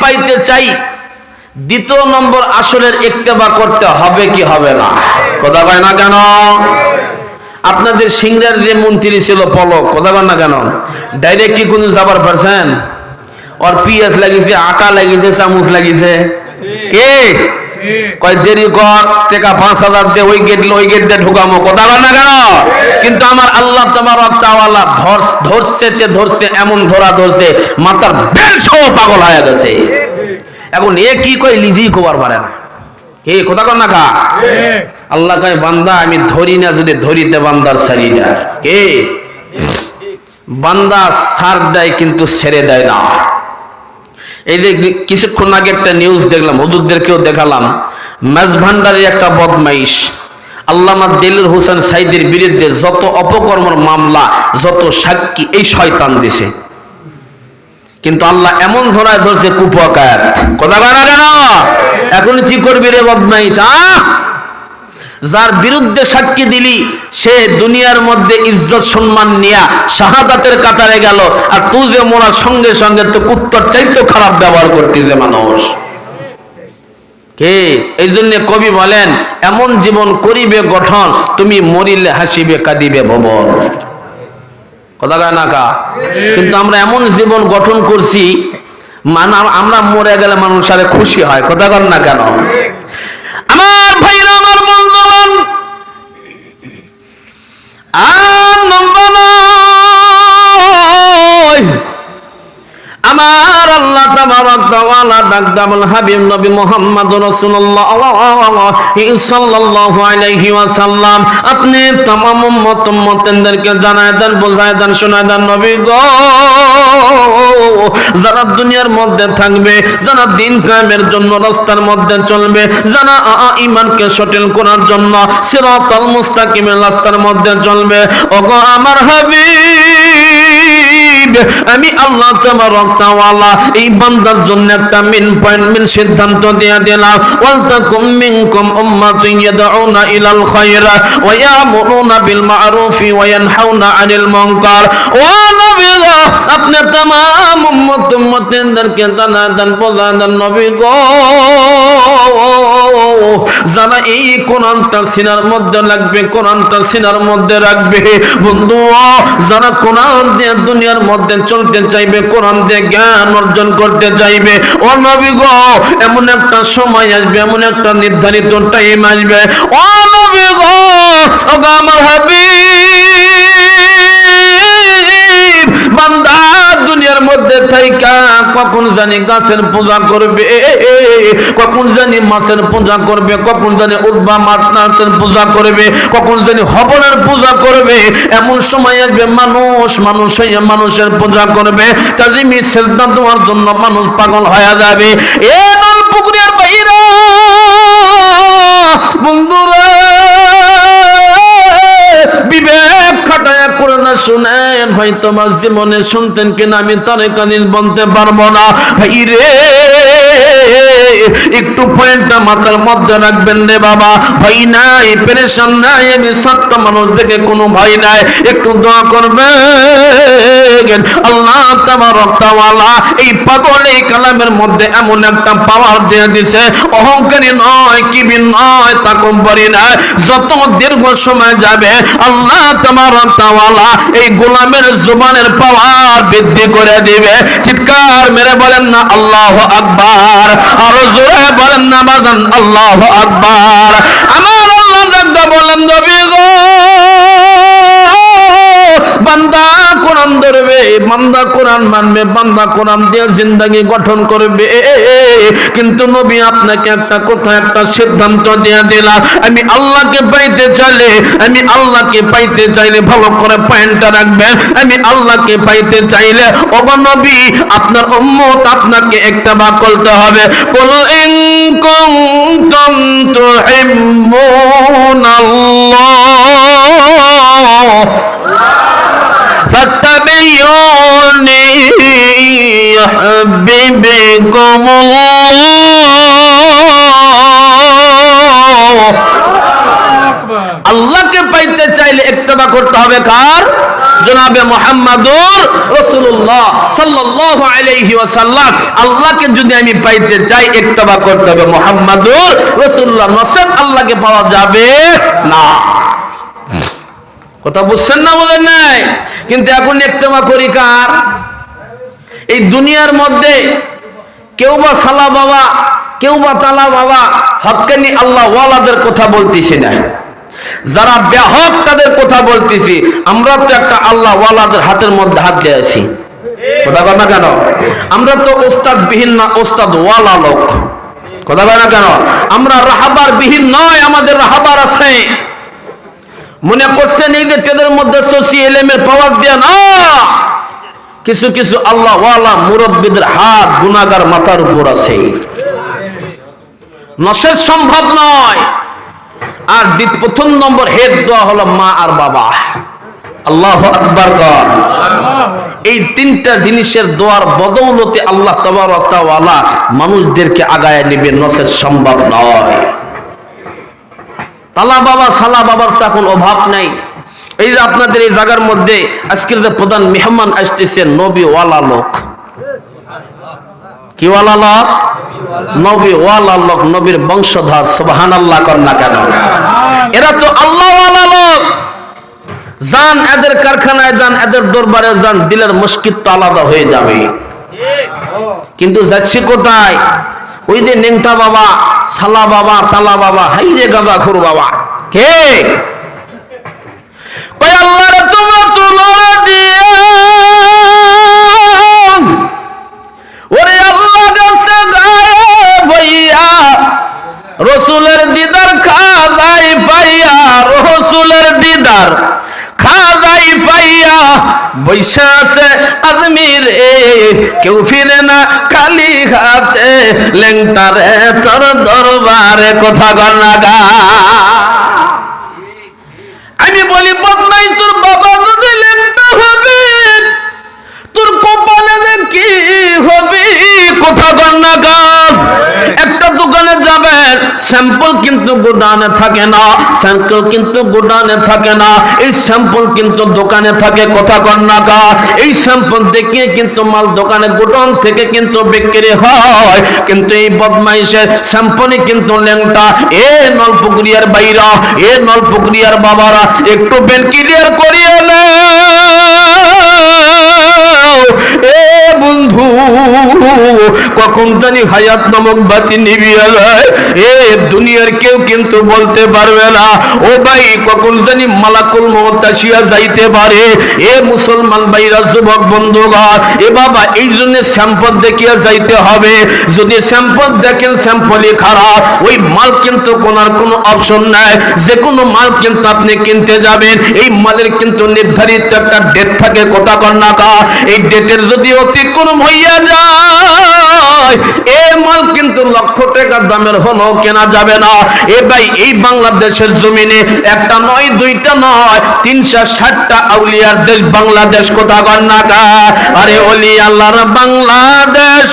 পাইতে চাই, দ্বিতীয় নম্বর আসলের ইত্তেবা করতে হবে কি হবে না? কথা কয় না কেন? আপনাদের সিংড়ার যে মন্ত্রী ছিল পলক, কথা কয় না কেন? ডাইরেক্ট কি কোনো যাবার পারছেন? ওর পিএস লাগিয়েছে, আটা লাগিয়েছে, চামচ লাগিয়েছে, কে কয় দেরি কর, টাকা 5,000 দিয়ে ওই গেট দিয়ে ঢুকামো, কথা কয় না কেন? কিন্তু আমার আল্লাহ তাবারক তাআলা ধরছে, এমন ধরছে মাথার বেল সহ পাগল হয়ে গেছে। এখন এ কি কয় লিজি কবার পারে না, কে কথা কন না কা? আল্লাহ কয় বান্দা আমি ধরি না, যদি ধরিতে বান্দার ছাড়ি না। কে বান্দা ছাড় দেয় কিন্তু ছেড়ে দেয় না। এই যে কিছুক্ষণ আগে একটা নিউজ দেখলাম, হুজুরদেরকেও দেখালাম, মাঝভান্ডারের একটা বদমাইশ আল্লামা দেলুর হোসেন সাইদের বিরুদ্ধে যত অপকর্মের মামলা, যত সাক্ষী এই শয়তান দিছে, কিন্তু আল্লাহ এমন ধরায় ধরছে কুপকাত, কথা বলে না কেন? এখন কি করবি রে বদমাইশ? যার বিরুদ্ধে সাক্ষী দিলি সে দুনিয়ার মধ্যে ইজ্জত সম্মান নিয়া শাহাদাতের কাতারে গেল, আর তুই যে মরার সঙ্গে সঙ্গে তো কুত্তার চাইতে খারাপ ব্যবহার করতেছে মানুষ। কে? এই জন্য কবি বলেন এমন জীবন করিবে গঠন, তুমি মরিলে হাসিবে কাঁদিবে ভবন, কথা কয় না কা? কিন্তু আমরা এমন জীবন গঠন করছি, আমরা মরে গেলে মানুষ আরে খুশি হয়, কথা কন না কেন? আমার ভাইরা, আমার বন্ধুগণ, আর নম্বর আমার আল্লাহ তাবারক তাআলা ডাকদামুল হাবিব নবী মুহাম্মদুর রাসূলুল্লাহ সাল্লাল্লাহু আলাইহি ওয়াসাল্লাম, আপনি तमाम উম্মতদেরকে জানায় দেন, বোঝায় দেন, শোনায় দেন, নবী গো, যারা দুনিয়ার মধ্যে থাকবে, যারা দিন কায়েমের জন্য রাস্তার মধ্যে চলবে, যারা ঈমানকে সঠিক করার জন্য সিরাতাল মুস্তাকিমের রাস্তার মধ্যে চলবে, ওগো আমার হাবিব, আমি আল্লাহ তাবারক তাআলা এই বান্দার জন্য একটা মিন সিদ্ধান্ত দিয়ে দিলাম, ওয়ালতাকুম মিনকুম উম্মাতুন ইয়াদউনা ইলাল খায়র ওয়া ইয়ামুরুনা বিল মা'রুফি ওয়া ইয়ানহাউনা আনিল মুনকার। ও নবী গো, আপনি तमाम উম্মতদেরকে জানান, বলেন নবী গো, যারা এই কোরআনটা সিনার মধ্যে লাগবে, কোরআনটা সিনার মধ্যে রাখবে, বন্ধু, যারা কোরআন দিয়ে দুনিয়ার মধ্যে চলতে চাইবে, কোরআন দিয়ে জ্ঞান অর্জন করতে চাইবে, ও নবী গো, এমন একটা সময় আসবে, এমন একটা নির্ধারিত টাইম আসবে, ও নবী গো, ও আমার হাবিব, বান্দা দুনিয়ার মধ্যে থাইকা কখন জানি গাছের পূজা করবে, কখন জানি মাছের পূজা করবে, কখন জানি উদ্ভা মাছের পূজা করবে, কখন জানি হবনের পূজা করবে, এমন সময় আসবে মানুষ হইয়া মানুষের পূজা করবে, তাজিমি সেজদা দেওয়ার জন্য মানুষ পাগল হয়ে যাবে। এ নলপুকুরের বাইরা বন্ধুরা, বিবেক খাটায়া করে না শুনেন, হয়তো আমার জীবনে শুনতেন কিনা আমি তারে কাদিন বলতে পারবো না। ভাই রে, একটু পয়েন্টটা মাথার মধ্যে রাখবেন রে বাবা। ভাই নাই, পেরেশান নাই, আমি ছোট্ট মানুষ দেখে কোনো ভাই নাই, একটু দোয়া করবেন। আল্লাহ তাবারক তাআলা এই পাগল এই কালামের মধ্যে এমন একটা পাওয়ার দিয়ে দিছে, অহংকারী নয়, কিবির নয়, তাকব্বুরি নয়, যত দীর্ঘ সময় যাবে আল্লাহ তাবারক তাআলা এই গোলামের জবানের পাওয়ার বৃদ্ধি করে দিবে। চিৎকার মেরে বলেন না আল্লাহু আকবার, আর জোরে বলেন না বাজান আল্লাহু আকবার। আমার আল্লাহ ডাকতে বলেন নবী গো, বান্দা কোরআন ধরবে, বান্দা কোরআন মানবে, বান্দা কোরআন দিয়ে জিন্দেগি গঠন করবে, কিন্তু নবী আপনাকে একটা কথা, একটা সিদ্ধান্ত দিয়ে দিলাম, আমি আল্লাহকে পাইতে চাইলে ভালো করে পয়েন্টটা রাখবেন, আমি আল্লাহকে পাইতে চাইলে ওগো নবী আপনার উম্মত আপনাকে ইত্তেবা করতে হবে। কুল ইন কুনতুম তুহিব্বুনাল্লাহ ফাত্তাবিউনি ইউহিব্বুকুমুল্লাহ। আল্লাহকে পাইতে চাইলে ইত্তেবা করতে হবে কার? জনাবে মুহাম্মদুর রাসূলুল্লাহ সাল্লাল্লাহু আলাইহি ওয়াসাল্লাম। আল্লাহকে যদি আমি পাইতে চাই ইত্তেবা করতে হবে মুহাম্মদুর রাসূলুল্লাহ, নসেদ আল্লাহকে পাওয়া যাবে না। কথা বুঝছেন না? বলেন নাই? কিন্তু এখন ইত্তেবা করি কার? এই দুনিয়ার মধ্যে কেউ বা সালা বাবা, কেউ বা তালা বাবা, হক্কানি আল্লাহ ওয়ালাদের কথা বলতেছি না, যারা বেহক তাদের কথা বলতেছি। আমরা তো একটা আল্লাহ ওয়ালাদের হাতের মধ্যে হাত দিয়ে আছি, কথা বল না কেন? আমরা তো ওস্তাদ বিহীন না, ওস্তাদ ওয়ালা লোক, কথা বল না কেন? আমরা রাহাবার বিহীন নয়, আমাদের রাহাবার আছে। মনে করছেন এই যে তাদের মধ্যে সোশিয়াল এর পাওয়ার দেয়া না, কিছু কিছু আল্লাহ ওয়ালা মুরব্বিদের হাত গুনাহগার মাথার উপর আছে, নসেজ সম্ভব নয়। আর প্রথম নম্বর হেড দেওয়া হলো মা আর বাবা। আল্লাহু আকবার কর। এই তিনটা জিনিসের দোয়ার বদৌলতে আল্লাহ তাবারক ওয়া তাআলা মানুষদেরকে আগায় নেবে, নসেজ সম্ভব নয়। তালা বাবা সালা বাবার তো এখন অভাব নাই। এই যে আপনাদের এই জায়গার মধ্যে আজকের যে প্রধান মেহমান আসতেছে নবী ওয়ালা লোক। কি ওয়ালা লোক? নবী ওয়ালা লোক, নবীর বংশধর। সুবহানাল্লাহ কর না কেন? এরা তো আল্লাহ ওয়ালা লোক। যান এদের কারখানায় যান, এদের দরবারে যান, দিলের মুশকিল তো আলাদা হয়ে যাবে। কিন্তু যাচ্ছি কোথায়? ওই যে নেংটা বাবা, সালা বাবা, তালা বাবা, হাই রে গাঁদা খুর বাবা। কে কয় আল্লাহর তোমার তুলনা দিয়ে ওরে আল্লাহ কাছে গায়ে বইয়া রসুলের দিদার খাজাই পাইয়া, রসুলের দিদার খাজাই পাইয়া বৈশা আছে আজমির এ, কেউ ফিরে না খালি হাতে, লেংটারে তোর দরবারে কথা গণাগা। আমি বলি বদনাই তোর বাবা যদি লেংটা হবে, তোর কপালে কি হবে? কথা গণাগা। একটা দোকানে যাবেন, স্যাম্পল কিন্তু গোডাউনে থাকে না, স্যাম্পল কিন্তু গোডাউনে থাকে না, এই স্যাম্পল কিন্তু দোকানে থাকে। কথা গণাগা। এই স্যাম্পল দেখে কিন্তু মাল দোকানে গোডাউন থেকে কিন্তু বিক্রি হয়, কিন্তু এই বদমাইশের স্যাম্পলই কিন্তু ল্যাংটা। এ নলপুকুরিয়ার বাইরা, এ নলপুকুরিয়ার বাবারা, একটু বেল ক্লিয়ার করিয়ে না এ বন্ধু, কখন জানি হায়াত নামক বাতি নিভিয়ে যায়। এ দুনিয়ার কেউ কিন্তু বলতে পারবে না। ও ভাই, কখন জানি মালাকুল মউত আসিয়া যাইতে পারে। এ মুসলমান ভাইরা, যুবক বন্ধুগণ, এ বাবা, এই জন্য স্যাম্পল দেখিয়া যাইতে হবে। যদি স্যাম্পল দেখেন স্যাম্পলই খারাপ, ওই মাল কিন্তু কোনার কোনো অপশন নাই। যে কোনো মাল কিন্তু আপনি কিনতে যাবেন, এই মালের কিন্তু নির্ধারিত একটা ডেট থাকে। কথা কন্যাকা, এই ডেটের যদি অতিক্রম হইয়া যায়, এ মাল কিন্তু লক্ষ টাকার দামের হলো কেনা যাবে না। এ ভাই, এই বাংলাদেশের জমিনে একটা নয়, দুইটা নয়, 360টা আউলিয়ার দেশ বাংলাদেশ। কথা কন্যাকা, আরে ওলি আল্লাহর বাংলাদেশ,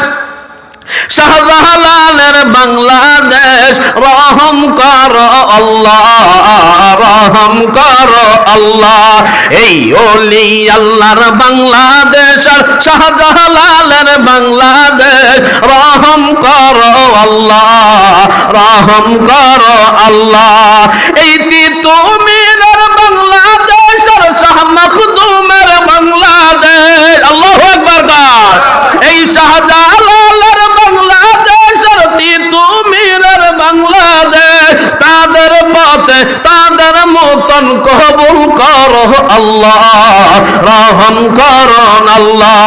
শাহজালালের বাংলাদেশ, রহম কর আল্লাহ, রহম কর আল্লাহ। এই ওলি আল্লাহর বাংলাদেশ আর শাহজালালের বাংলাদেশ, রহম কর আল্লাহ, রহম কর আল্লাহ। এই তিতুমিরের বাংলাদেশ আর শাহ মখদুমের বাংলাদেশ। আল্লাহু আকবার। এই শাহজালালের বাংলাদেশ আর তিতুমিরের বাংলাদেশ, তাদের পথে তাদের মতন কবুল কর আল্লাহ, রহম করুন আল্লাহ।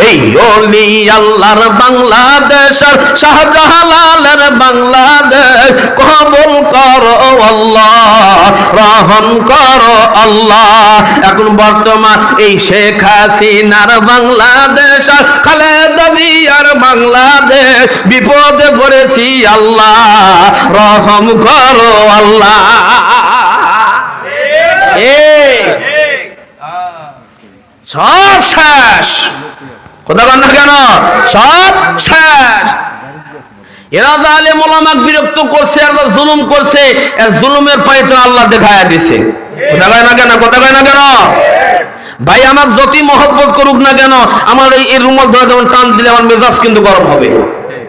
এই ওলি আল্লাহর বাংলাদেশ আর শাহজালালের বাংলাদেশ, কবুল কর আল্লাহ, রহম কর আল্লাহ। এখন বর্তমান এই শেখ হাসিনার বাংলাদেশ আর খালেদা জিয়ার বাংলাদেশ, বিপদে পড়েছি আল্লাহ, রহম করো আল্লাহ। সব শেষ। কথা বল না কেন? সব শেষ। এরা আলেম ওলামাকে বিরক্ত করছে, এরা জুলুম করছে, এর জুলুমের পায়ে তো আল্লাহ দেখায়া দিছে। কথা কয় না কেন? কথা কয় না কেন? ভাই আমার যতই মহব্বত করুক না কেন, আমার এই রুমাল ধরে যেমন টান দিলে আমার মেজাজ কিন্তু গরম হবে।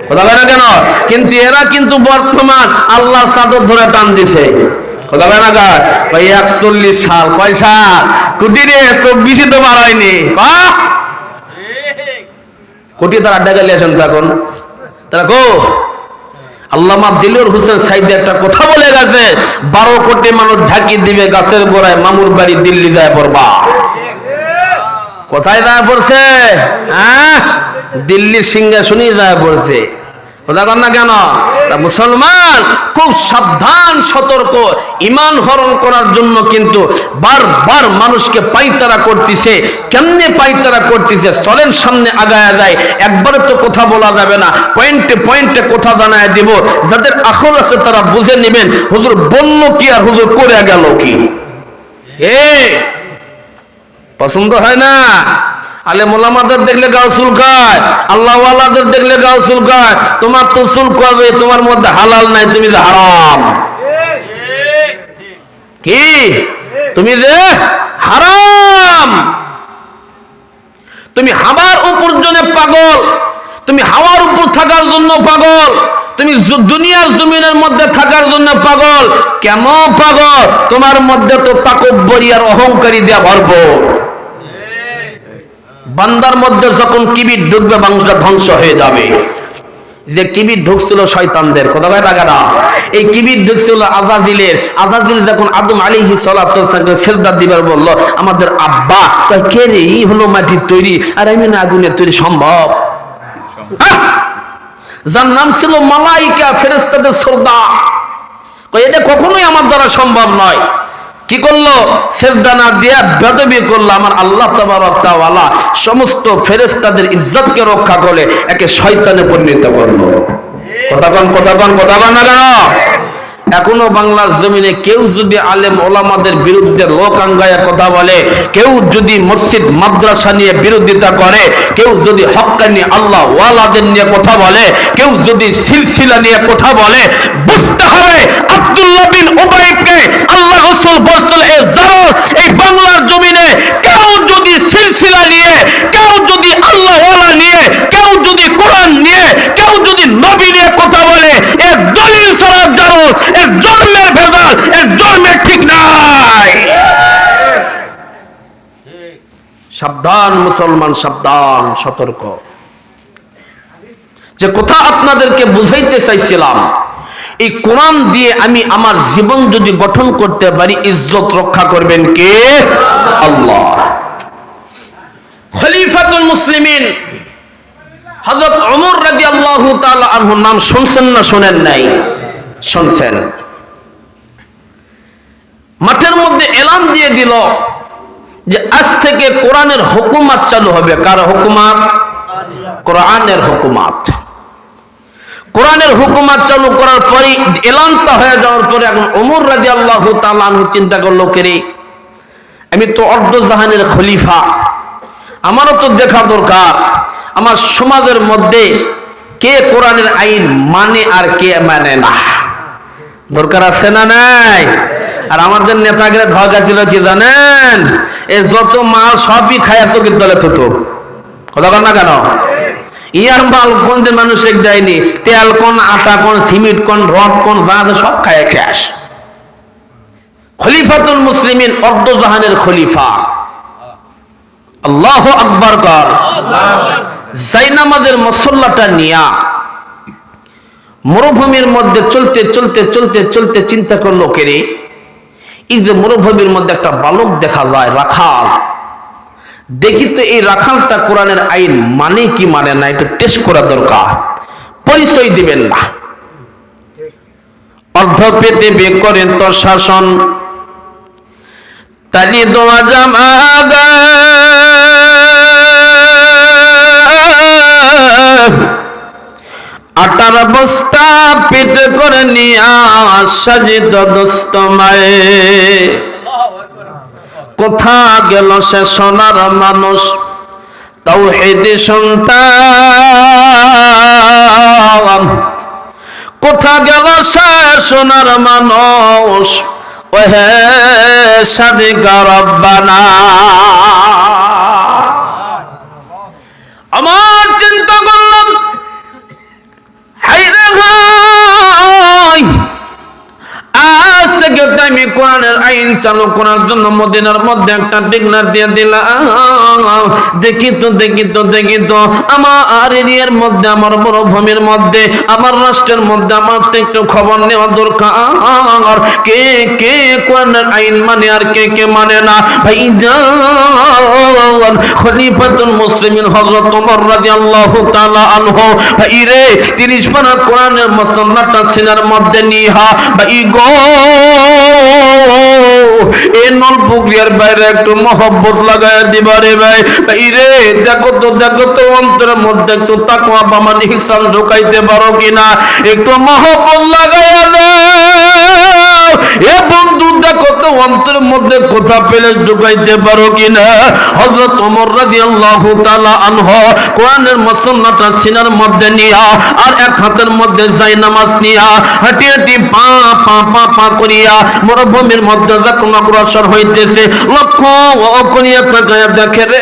কথা কয় না কেন? কিন্তু এরা কিন্তু বর্তমান আল্লাহর চাদর ধরে টান দিছে। কথা কয় না কেন? ভাই 41 সাল, কয় সাল? কোটি রে, 24 তো বার হয়নি। কোটি তার আড্ডা গেলে আসেন তো এখন তারা কো। আল্লামা দিলওয়ার হোসেন সাইদে একটা কথা বলে গেছে, 12 কোটি মানুষ ঝাঁকি দিবে গাছের গোড়ায়, মামুর বাড়ি দিল্লি যায় পড়বা। কোথায় যায় পড়ছে? হ্যাঁ, দিল্লির সিংহাসনে যায় পড়ছে। কথা কন না কেন? মুসলমান খুব সাবধান সতর্ক, ইমান হরণ করার জন্য কিন্তু বারবার মানুষকে পাইতারা করতেছে। কেমনে পাইতারা করতেছে? চলেন সামনে আগায়া যায়। একবারে তো কথা বলা যাবে না, পয়েন্টে পয়েন্টে কথা জানায় দিব। যাদের আকল আছে তারা বুঝে নেবেন হুজুর বলল কি আর হুজুর করে গেল কি। পছন্দ হয় না? আলেম ওলামাদের দেখলে গাও চুলকায়, আল্লাহওয়ালাদের দেখলে গাও চুলকায়। তোমার তো চুলকাবে, তোমার মধ্যে হালাল নাই, তুমি যে হারাম। কি? তুমি যে হারাম। তুমি হাওয়ার উপর জন্য পাগল, তুমি হাওয়ার উপর থাকার জন্য পাগল, তুমি দুনিয়ার জমিনের মধ্যে থাকার জন্য পাগল। কেন পাগল? তোমার মধ্যে তো তাকব্বরি আর অহংকারী দেয়া ভরপুর। বান্দার মধ্যে যখন কিবির ঢুকবে মানুষটা ধ্বংস হয়ে যাবে। যে কিবির ঢুকছিল শয়তানদের, কথা কয় টাকা না, এই কিবির ঢুকছিল আজাজিলের। আজাজিল যখন আদম আলাইহিস সালাতু ওয়াস সালাম সিজদা দিবার বলল, আমাদের আব্বা কয় কে রে, এই হলো মাটির তৈরি আর আমি না আগুনের তৈরি, সম্ভব? যার নাম ছিল মালাইকা, ফেরেশতাদের সর্দার, কয় এটা কখনোই আমার দ্বারা সম্ভব নয়। কি করলো? সিজদা না দিয়া বেদবি করলো। আমার আল্লাহ তাবারক তাআলা সমস্ত ফেরেশতাদের ইজ্জতকে রক্ষা করে একে শয়তানে পরিণত করলো। কথা কন, কথা কন, কথা কন না কেন? এখনো বাংলার জমিনে কেউ যদি আলেম ওলামাদের বিরুদ্ধে লোকাঙ্গায়া কথা বলে, কেউ যদি মসজিদ মাদ্রাসা নিয়ে বিরোধিতা করে, কেউ যদি হক্কানি আল্লাহ ওয়ালাদের নিয়ে কথা বলে, কেউ যদি সিলসিলা নিয়ে কথা বলে, বুঝতে হবে আব্দুল্লাহ বিন উবাইকে আল্লাহ রাসূল বলছিল, এই বাংলার জমিনে কেউ যদি সিলসিলা নিয়ে, কেউ যদি আল্লাহ ওয়ালা নিয়ে, কেউ যদি কোরআন নিয়ে, কেউ যদি নবী নিয়ে কথা বলে, এর দলিল ছাড়া জারজ, এর জন্মের ভেজাল, এর জন্মের ঠিক নাই। সাবধান মুসলমান, সাবধান, সতর্ক। যে কথা আপনাদেরকে বুঝাইতে চাইছিলাম, এই কোরআন দিয়ে আমি আমার জীবন যদি গঠন করতে পারি, ইজ্জত রক্ষা করবেন কে? আল্লাহ। খলিফাতুল মুসলিমিন হযরত ওমর রাদিয়াল্লাহু তাআলা আনহুর নাম শুনছেন না শোনেন নাই? শুনছেন। মাঠের মধ্যে এলান দিয়ে দিল যে আজ থেকে কোরআনের হুকুমাত চালু হবে। কার হুকুমাত? কোরআনের হুকুমাত। কোরআনের হুকুমাত চালু করার পরে, এলানটা হয়ে যাওয়ার পরে এখন ওমর রাদিয়াল্লাহু তাআলা আনহু চিন্তা করলো, কেরে আমি তো অর্ধজাহানের খলিফা, আমারও তো দেখা দরকার আমার সমাজের মধ্যে কে কোরআনের আইন মানে আর কে মানে না। দরকার আছে না নাই? আর আমাদের নেতাকে ধগা ছিল কি জানেন? এই যত মাল সবই খায়া চোখের তলে থুতো। কথা বল না কেন? ইয়ার মাল কোন দিন মানুষ দেয়নি, তেল কোন, আটা কোন, সিমেন্ট কোন, রড কোন, যা সব খায় শেষ। খলিফাতুল মুসলিমিন, অর্ধজাহানের খলিফা। আল্লাহু আকবার কর। জায়নামাজের মুসল্লাটা নিয়া মরুভূমির মধ্যে চলতে চলতে চলতে চলতে চিন্তা করলো, কেরে এই যে মরুভূমির মধ্যে একটা বালক দেখা যায়, রাখাল, দেখি তো এই রাখালটা কোরআনের আইন মানে কি মানে না, একটু টেস্ট করা দরকার। পরিচয় দিবেন না, অর্ধ পেতে বে করেন তোর শাসন, তালি দোয়া জামাগা আটার বস্তা পেট করে নিয়া সাজিদ দোস্ত মায়ে। কোথা গেল সে সোনার মানুষ, তাওহীদি সন্তান? কোথা গেল সে সোনার মানুষ, ওহে সাদিকা রব্বানা। আমার চিন্তা করলাম, হায়রে ভাই, আজ থেকে আমি কোরআনের আইন চালু করার জন্য মদিনার মধ্যে একটা ডিগলার দিয়ে দিলাম। দেখি তো আমার এরিয়ার মধ্যে, আমার মরুভূমির মধ্যে, আমার রাষ্ট্রের মধ্যে আমার তো একটু খবর নেওয়া দরকার। কে কে কোরআনের আইন মানে আর কে কে মানে না। ভাইজান, খলিফাতুল মুসলিমিন হযরত ওমর রাদিয়াল্লাহু তাআলা আনহু, ভাই রে 30 পারা কোরআনের মাসনাটা সিনার মধ্যে নিহা, ভাই গো এই নলপুকুরিয়ার বাইরে একটু মহব্বত লাগায় দিবা রে ভাই। ভাই রে দেখো তো অন্তরের মধ্যে একটু তাকওয়া বা মান ইহসান ঢুকাইতে পারো কিনা, একটু মহব্বত লাগায় দাও। এ বন্ধু দেখো তো অন্তরের মধ্যে কথা পেলে ঢুকাইতে পারো কিনা। হযরত ওমর রাদিয়াল্লাহু তাআলা আনহু কোরআনের মাসনাটা সিনার মধ্যে নিয়া আর এক হাতের মধ্যে জায়নামাজ নিয়া হাঁটি হাঁটি পা পা পা পা করিয়া মরুভূমির মধ্যে যখন অগ্রসর হইতেছে, লক্ষ্য করিয়া তাকায়া দেখে রে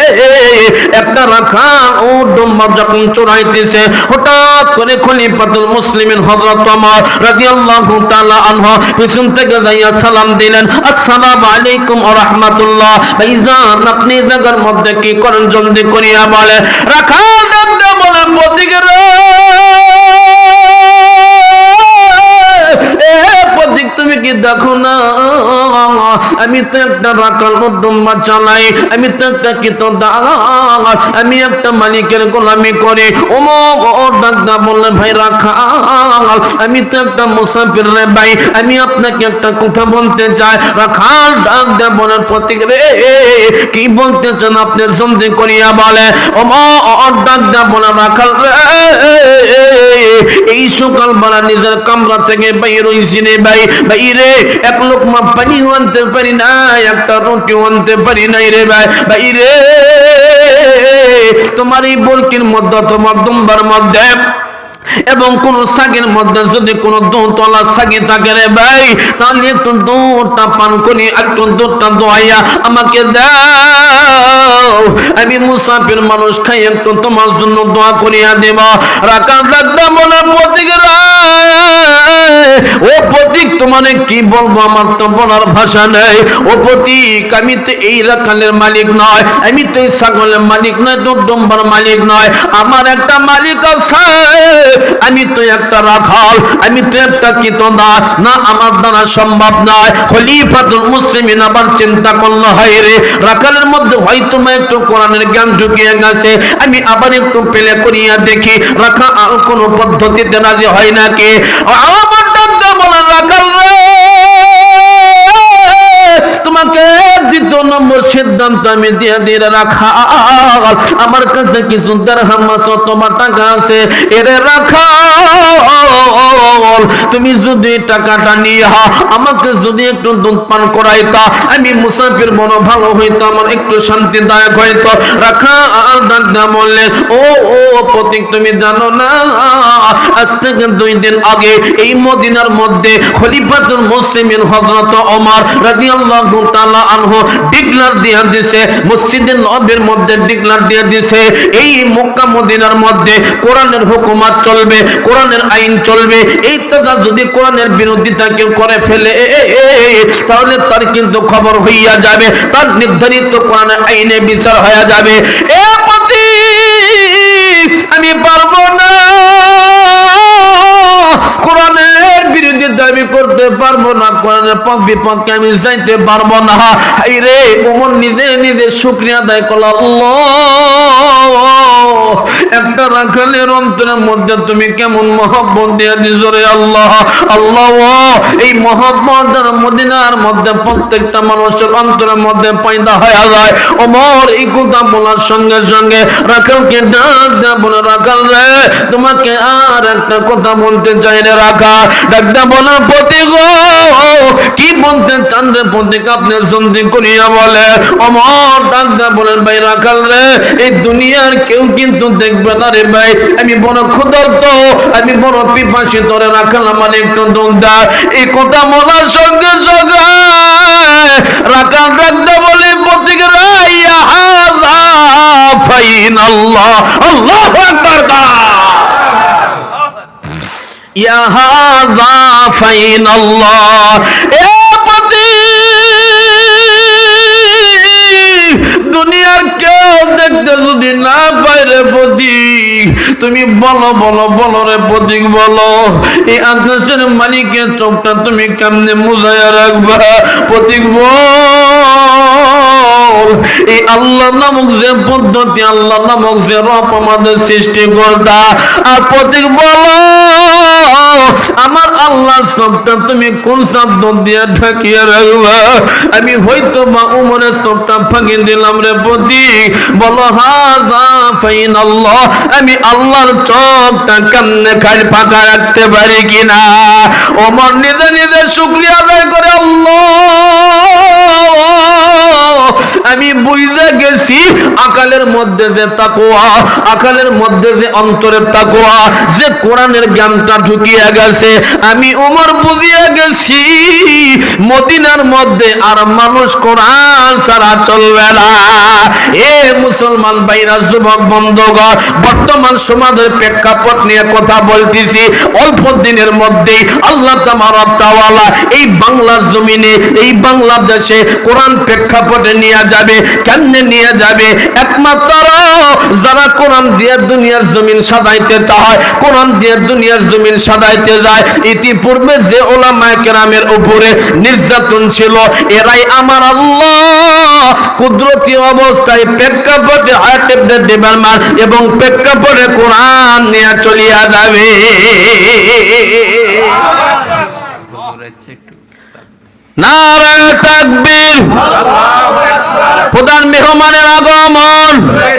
একটা রাখাল ও ডুম্বা যখন চড়াইতেছে, হঠাৎ করে খলিফাতুল মুসলিমিন হযরত ওমর রাদিয়াল্লাহু তাআলা আনহু পিছন থেকে যাইয়া সালাম দিলেন, আসসালামু আলাইকুম ওয়া রাহমাতুল্লাহ। ভাইজান আপনি জায়গার মধ্যে কি করেন জলদি করিয়া বলে। রাখাল ডাকতে বলে, পথিক রে, পথিক তুমি কি দেখো না আমি তো একটা রাখাল ডুম্বা চালাই, আমি তো একটা কিতদার, আমি একটা মালিকের গোলামি করি। ওমর ডাকতে বললেন, ভাই রাখাল আমি তো একটা মুসাফির রে ভাই, আমি আপনাকে একটা কথা বলতে চাই। রাখাল ডাকতে বলেন, পথিক রে কি বলতে চান আপনি জলদি করিয়া বলে। ওমর ডাকতে বলেন, রাখাল রে এই সকাল বেলা নিজের কামরা থেকে বাইর হইছি রে ভাই, বাইরে এক লোকমা পানি আনতে পারি না, একটা রুটি আনতে পারি নাই রে ভাই। বাইরে তোমার এই বলকির মধ্যে, তোমার দুম্বার মধ্যে এবং কোন সাগের মধ্যে যদি কোন দুধওয়ালা সাগি থাকে রে ভাই, তাহলে একটু দুধটা পান করি, একটু দুধটা দোয়াইয়া আমাকে দাও, আমি মুসাফির মানুষ খাই, একটু তোমার জন্য দোয়া করিয়া দেব। রাখাল ডাকতে বলে, পথিক রে ও পথিক তোমারে কি বলবো, আমার তো বলার ভাষা নেই। ও পথিক আমি তো এই রাখালের মালিক নয়, আমি তো এই ছাগলের মালিক নয়, দুম্বার মালিক নয়, আমার একটা মালিক আছে, আমি তো একটা রাখাল, আমি তো একটা কিতদার না, আমার দ্বারা সম্ভব নয়। খলিফাতুল মুসলিমিন আবার চিন্তা করলো, হায় রে রাখালের মধ্যে হয়তো একটু কোরআনের জ্ঞান ঢুকিয়ে গেছে, আমি আবার একটু পেলে করিয়া দেখি রাখা আর কোন পদ্ধতিতে রাজি হয় নাকি। আমার ডাকতে বলে, রাখাল রে তোমাকে দ্বিতীয় নম্বর সিদ্ধান্ত আমি দিয়ে দিয়ে রাখাল, আমার কাছে কিছু দিরহাম আছে, তোমার টাকা আছে, এরে রাখাল তুমি যদি টাকাটা নিয়ে আমাকে যদি একটু দুধ পান করাইতা, আমি মুসাফির বড় ভালো হইতো, আমার একটু শান্তিদায়ক হইতো। রাখাল ডাকতে বললেন, ও পথিক তুমি জানো না আজ থেকে 2 দিন আগে এই মদিনার মধ্যে খলিফাতুল মুসলিমিন হযরত ওমর রাদিয়াল্লাহু তাআলা আনহু ডিক্লার দিয়ে দিয়েছে, মসজিদে নববীর মধ্যে ডিক্লার দিয়ে দিয়েছে, এই মক্কা মদিনার মধ্যে কোরআনের হুকুমত চলবে, কোরআনের আইন চলবে। এই তাজা যদি কোরআনের বিরোধিতা কেউ করে ফেলে তাহলে তার কিন্তু খবর হইয়া যাবে, তার নির্ধারিত কোরআনের আইনে বিচার হয়ে যাবে। এ পথিক আমি পারবো না, কোরআনের বিরোধী দাবি করতে পারবো না, কোরআনের বিপক্ষে আমি যাইতে পারবো না। হায় রে ওমর নিজে নিজে শুকরিয়া আদায় করলো, আল্লাহ একটা রাখালের অন্তরের মধ্যে তুমি কেমন মহব্বত দিয়ে দিছো রে আল্লাহ। আল্লাহ এই মহব্বত মদিনার মধ্যে প্রত্যেকটা মানুষের অন্তরের মধ্যে পয়দা হয়ে যায়। ওমর এই কথা বলার সঙ্গে সঙ্গে রাখালকে ডাক দেয়া বলে, রাখাল রে তোমাকে আর একটা কথা বলতে চাই রে। রাখাল ডাক দেয়া বলে, পথিক কি বলতে চান রে পথিক, আপনি জলদি করিয়া বলে। ওমর ডাক দেয়া বলেন, ভাই রাখাল রে এই দুনিয়ার কেউ কিন্তু একটু দেখবে না রে ভাই, আমি বড় ক্ষুধার্ত, আমি বড় পিপাসিত, ধরে রাখাল আমার একটু দুধ দাও। এই কথা বলার সঙ্গে সঙ্গে রাখাল রাখতে বলে পথিক রাইয়া হাযা ফাইনাল্লাহ, আল্লাহু আকবার, ইয়া হাযা ফাইনাল্লাহ। এ দুনিয়ার কেউ দেখতে যদি না পায় রে প্রতীক, তুমি বলো বলো বলো রে প্রতীক বলো, এই আকাশের মালিকের চোখটা তুমি কেমনে মুজায়া রাখবা? প্রতীক বল, এই আল্লাহ নামক যে পদ্ধতি, আল্লাহ নামক যে রব আমাদের সৃষ্টিকর্তা, আর প্রতীক বলো আমার আল্লাহর চোখটা তুমি কোন শব্দ দিয়ে ঢাকিয়ে রাখবা? আমি হয়তো বা উমরের চোখটা ফাঁকি দিলাম রে প্রতীক, বলো হাযা ফাইনাল্লাহ, আমি আল্লাহর চোখটা কেমনে খালি ফাঁকা রাখতে পারি কিনা? ওমর নিজে নিজে শুকরিয়া আদায় করে, আল্লাহ আমি বুঝে গেছি আকালের মধ্যে যে তাকওয়া, আকালের মধ্যে যে অন্তরের তাকওয়া, যে কোরআনের জ্ঞানটা ঢুকিয়ে গেছে, আমি ওমর বুঝিয়ে গেছি মদিনার মধ্যে আর মানুষ কোরআন ছাড়া চলবে না। এ মুসলমান ভাইরা, যুবক বন্ধুগণ, বর্তমান সমাজের প্রেক্ষাপট নিয়ে কথা বলতেছি। অল্প দিনের মধ্যেই আল্লাহ তাবারক তাআলা এই বাংলার জমিনে, এই বাংলাদেশে কোরআন প্রেক্ষাপটে নিয়ে যাবে। কেমনে নিয়ে যাবে? একমাত্র যারা কোরআন দিয়ে দুনিয়ার জমিন সাজাইতে চায়, কোরআন দিয়ে দুনিয়ার জমিন সাজাইতে যায়, ইতিপূর্বে যে উলামায়ে কেরামের উপরে নির্যাতন ছিল, এরাই আমার আল্লাহ কুদরতি অবস্থায় প্রেক্ষাপটে হায়াতে দেবার মান এবং প্রেক্ষাপটে কোরআন নিয়ে চলিয়া যাবে। নারায়ে তাকবীর, প্রধান মেহমানের আগমন।